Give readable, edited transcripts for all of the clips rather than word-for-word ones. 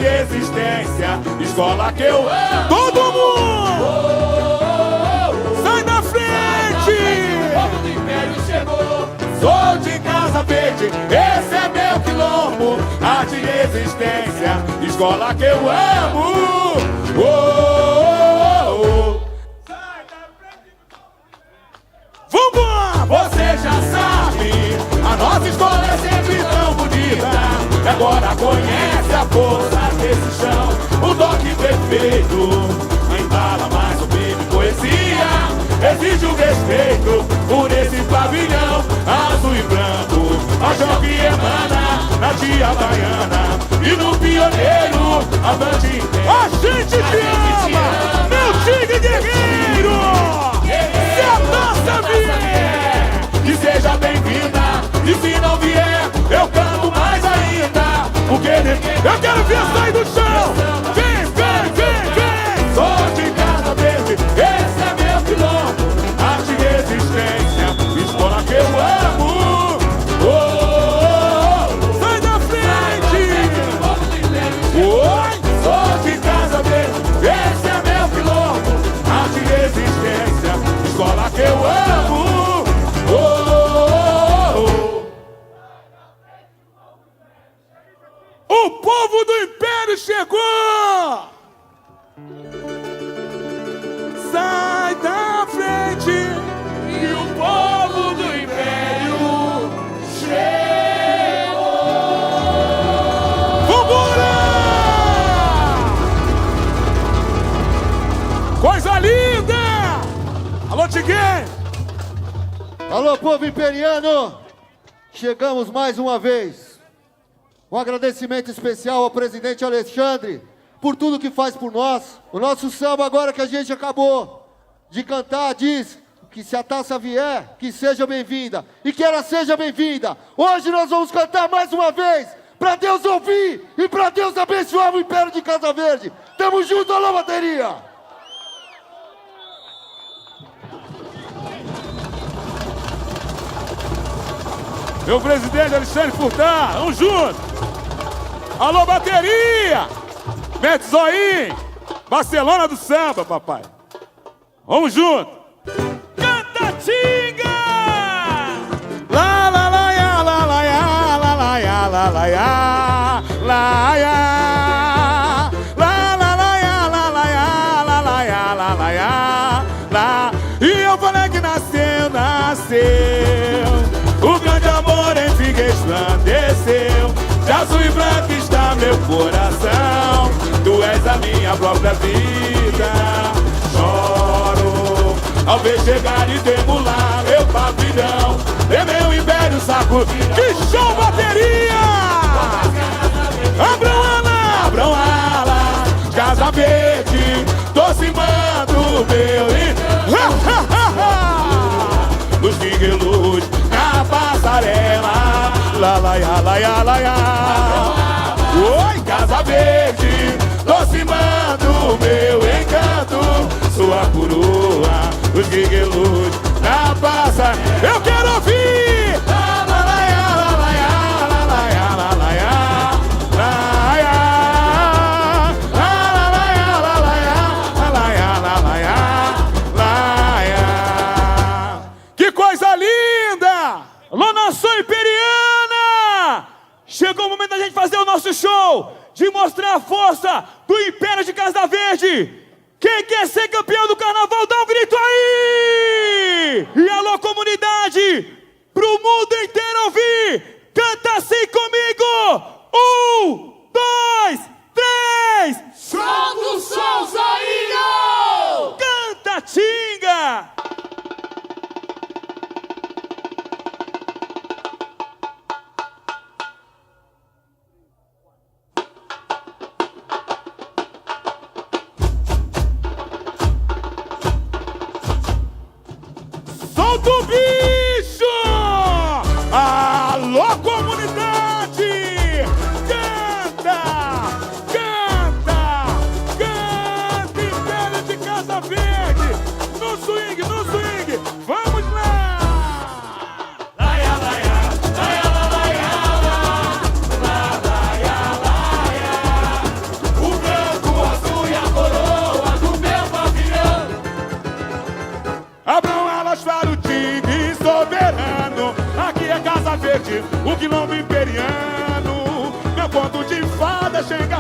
existência, escola que eu amo. Todo mundo! Sai da frente! O povo do Império chegou. Sou de Casa Verde, esse é meu quilombo. Arte e resistência, escola que eu amo. Vambora! Você já sabe, a nossa escola é sempre tão bonita. E agora conhece a força desse chão. O toque perfeito embala mais um brilho e poesia. Exige o respeito por esse pavilhão azul e branco, a chão que emana na tia baiana. E no pioneiro, avante inteiro. A gente te ama, meu tigre guerreiro! Se a dança vier, que seja bem-vinda. E se não vier, eu canto mais ainda. Porque eu quero ver sair do chão! Vem, vem, vem, vem! Sou de Casa Verde, esse é meu quilombo. Arte e resistência, escola que eu amo. Sai da frente! Oi, sou de Casa Verde, esse é meu quilombo. Arte e resistência, escola que eu amo. O povo do Império chegou! Sai da frente! E o povo do Império chegou. Vambora! Coisa linda! Alô, Tiguinho! Alô, povo imperiano! Chegamos mais uma vez. Um agradecimento especial ao presidente Alexandre por tudo que faz por nós. O nosso samba, agora que a gente acabou de cantar, diz que se a taça vier, que seja bem-vinda. E que ela seja bem-vinda. Hoje nós vamos cantar mais uma vez, para Deus ouvir e para Deus abençoar o Império de Casa Verde. Tamo junto, alô, bateria! Meu presidente Alexandre Furtado, vamos junto! Alô, bateria! Mete zoinho! Barcelona do samba, papai! Vamos junto! Canta, Tinga! Lá, lá, lá, ya, lá, lá, ya, lá, lá, ya, lá, lá, ya, lá, ya. Lá, lá, lá, ya, lá, lá, ya, lá, lá, ya, lá, lá, ya, lá. E eu falei que nasceu, nasceu. O grande amor em mim resplandeceu. De azul e branco está meu coração. Tu és a minha própria vida. Choro ao ver chegar e demolar meu pavilhão. É meu império saco. Que show, bateria! Abram ala, abram ala. Casa Verde, tô cimando meu. Luz que reluz na passarela. Lá, lá, ya, lá, ya, lá, ya. Oi, Casa Verde, tô cimando meu encanto. Sua coroa, os guiguelus na passa. Eu quero ouvir! Lá, lá, lá, ya, lá, lá, ya, lá, lá, ya, lá, lá, ya. Lá, ya. Lá, lá, lá, ya, lá, lá, ya, lá, lá, ya, lá, lá, ya. Lá, ya. Que coisa linda! Alô, nação imperiana! Chegou o momento da gente fazer o nosso show, de mostrar a força do Império de Casa Verde. Quem quer ser campeão do carnaval, dá um grito aí! E alô, comunidade, pro mundo inteiro ouvir, canta assim comigo! 1, 2, 3! Solta o som, Zoinho! Canta, Tinga! Solta o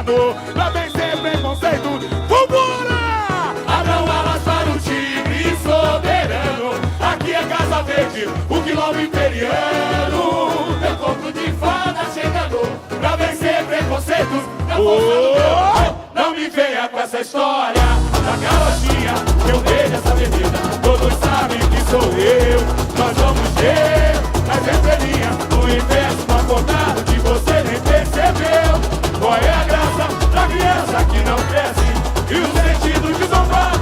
chegando pra vencer preconceito. Vambora! Abram alas para o tigre soberano. Aqui é Casa Verde, o quilombo imperiano. Meu conto de fada chegando pra vencer preconceitos. Na força do meu, não me venha com essa história da carochinha, eu vejo essa avenida. Todos sabem que sou eu. Nós vamos ter as entrelinhas, o inverso acordado que você nem percebeu. Qual é a graça da criança que não cresce e o sentido desombado?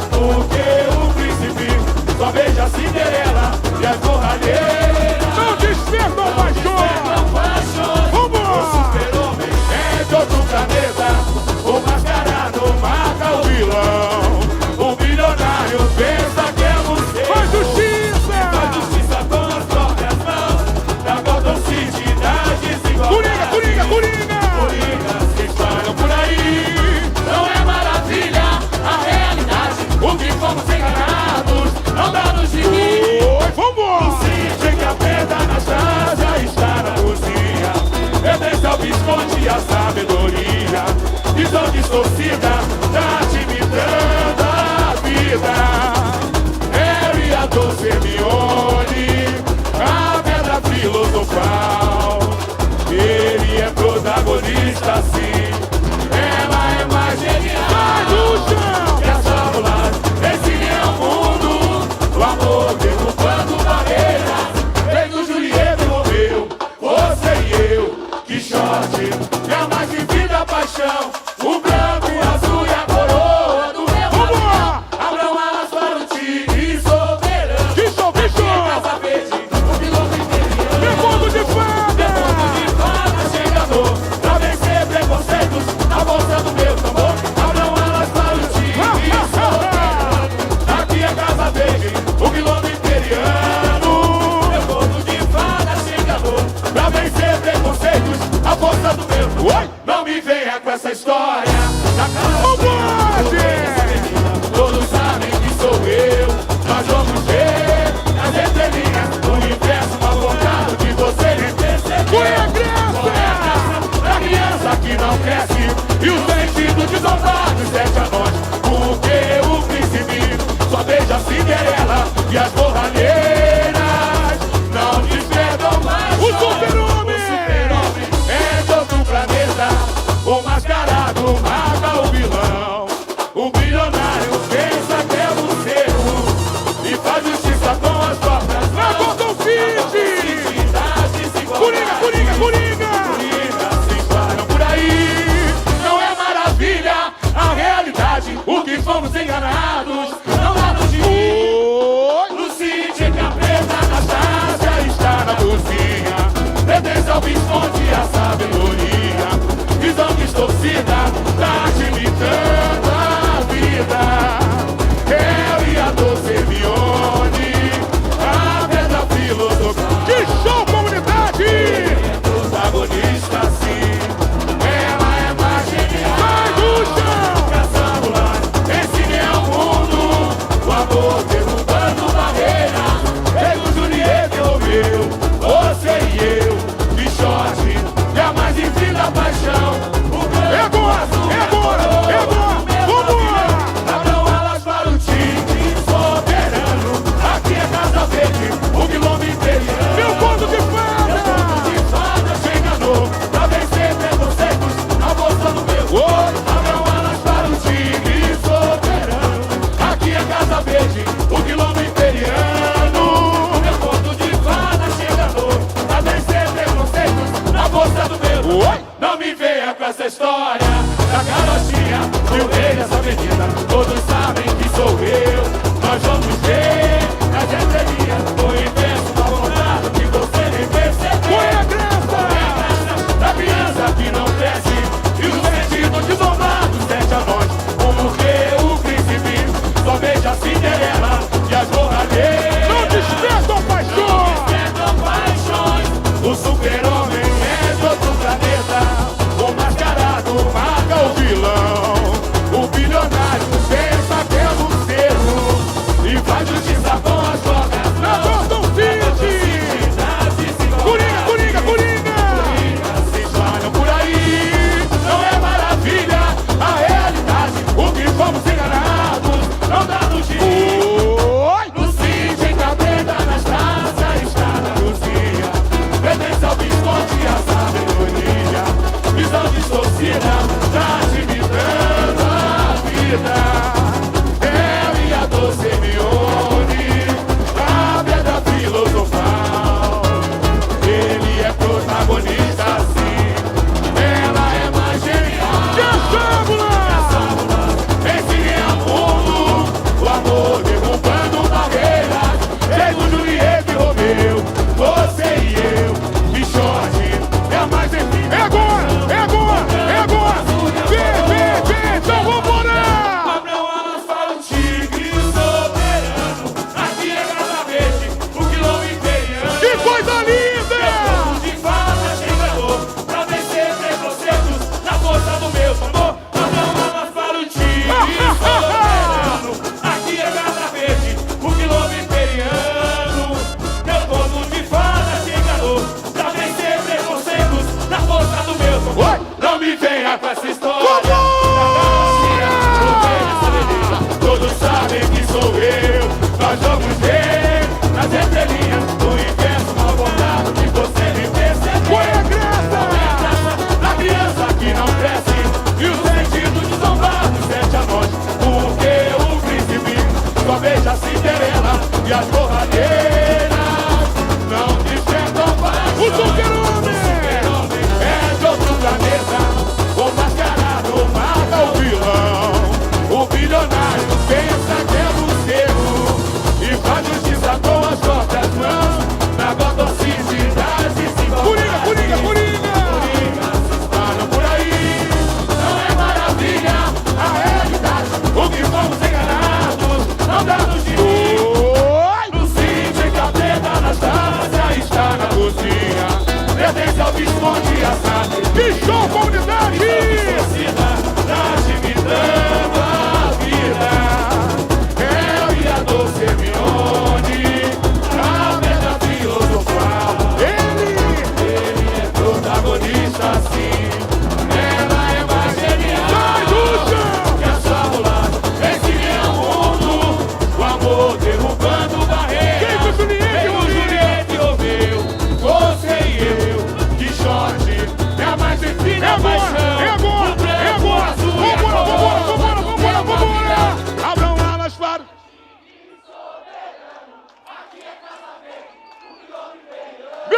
Porque o príncipe só beija a Cinderela e as borralheiras Não despertam paixões! O super-homem é de outro planeta. O mascarado mata o vilão. O bilionário pensa que é você. Faz justiça! Faz justiça com as próprias mãos. Da Gotham City, da desigualdade. Coringas que espalham por aí. Não é maravilha a realidade. O que fomos enganados não dá no gibi. Vambora! Sente que a pedra na casa está na cozinha. Pertence ao Visconde e a sabedoria. Visão distorcida tá te imitando a vida. Harry, a doce Hermione, a pedra filosofal. Ele é protagonista sim. Ela é mais genial. Vai no chão! E as fábulas ensinem ao mundo o amor derrubando barreiras. Feito Julieta e Romeu, você e eu, Quixote, é a mais vivida paixão. O branco, o azul e a coroa do meu Vambora! Abram alas para o tigre soberano. Casa Verde, o quilombo imperiano. Meu conto de fada! De fada chegando pra vencer preconceitos na bolsa do meu tambor. Abram alas para o tigre soberano. Aqui é Casa Verde, o quilombo imperiano. Meu conto de fada chegando pra vencer preconceitos na bolsa do meu tambor. Não me venha com essa história da todos sabem que sou eu. Nós vamos ver as entrelinhas do universo acordado que você nem percebeu. Qual é a graça? Qual é a graça da criança que não cresce e o sentido desombado sete anões? Porque o príncipe só beija a Cinderela e as borralheiras não despertam mais. O super-homem! O super-homem é de outro planeta. O mascarado mata o vilão. O bilionário pensa que é você e faz justiça com as próprias Na mãos. Gotham City! Coringa! Coringas se espalham por aí. Não é maravilha a realidade. O que fomos enganados não dá no gibi. No City, a preta Anastácia está na cozinha. Pertence ao Visconde e a sabedoria. Visão distorcida tá te imitando a vida. Harry, a doce Hermione, a pedra filosofal. Que show, comunidade! É protagonista sim. Ela é mais genial. Vai no chão! Caçando lá, ensine ao mundo o amor derrubando barreiras. Pego Julieta e Romeu, você e eu, Quixote, e a mais infinita paixão. O branco, É agora, o azul, é a agora, coroa, é agora. o meu Vambora! avião. Abram alas para o tigre soberano. Aqui é Casa Verde, o quilombo imperiano. Meu conto de fada! De fada chegando pra vencer preconceitos na bolsa do meu. Abram alas para o tigre soberano. Aqui é Casa Verde, o quilombo imperiano. Meu conto de fada chegando pra vencer preconceitos na bolsa do meu. Não me venha com essa história da carochinha que eu rei dessa avenida. Todos sabem que sou eu. Nós vamos ver as entrelinhas do inverso acordado que você nem percebeu. Qual é a graça? Da criança que não cresce e o sentido desombado sete anões. Porque o príncipe só beija a Cinderela e as borralheiras Não despertam paixões! despertam paixões. O super-homem é de outro planeta. O mascarado marca o vilão.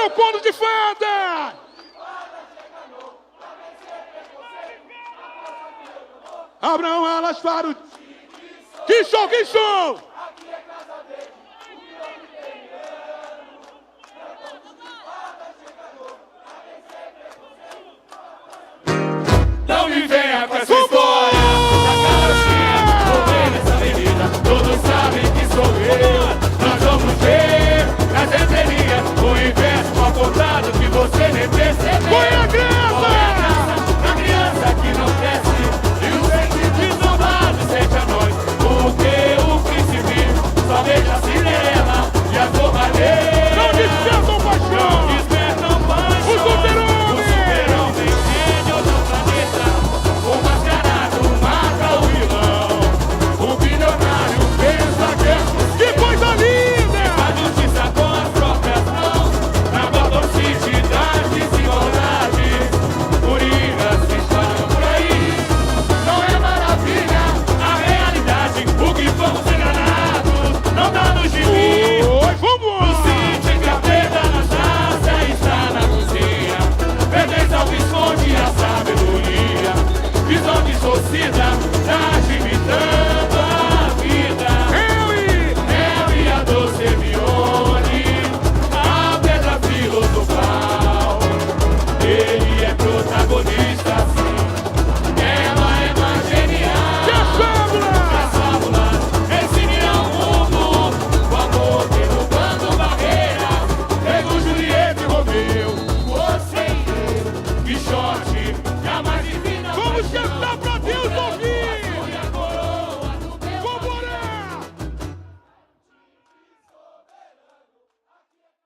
Leopoldo de Fada! Abraão Alas Faro. Que show, que show! Não me venha com essa história da carochinha, vou nessa avenida, todos sabem que sou eu. Nós vamos ver nas entrelinhas o inverso mal contado que você nem percebeu. Põe a graça! Põe a graça na criança que não cresce e o sentido zombado sente a nós. Porque o príncipe só veja a Cinderela e a Torradeira. Não despertam paixão! Não despertam paixão. O super-homem! É de outro planeta. O mascarado mata o vilão. O bilionário pensa que é Que coisa linda! a justiça com as próprias mãos. Na Gotham City das desigualdades. Coringas se espalham por aí. Não é maravilha a realidade. O que fomos enganados não dá no gibi. Oi, O vamos! City capeta na taça está na cozinha. Pertence ao Visconde a sabedoria. Visão distorcida da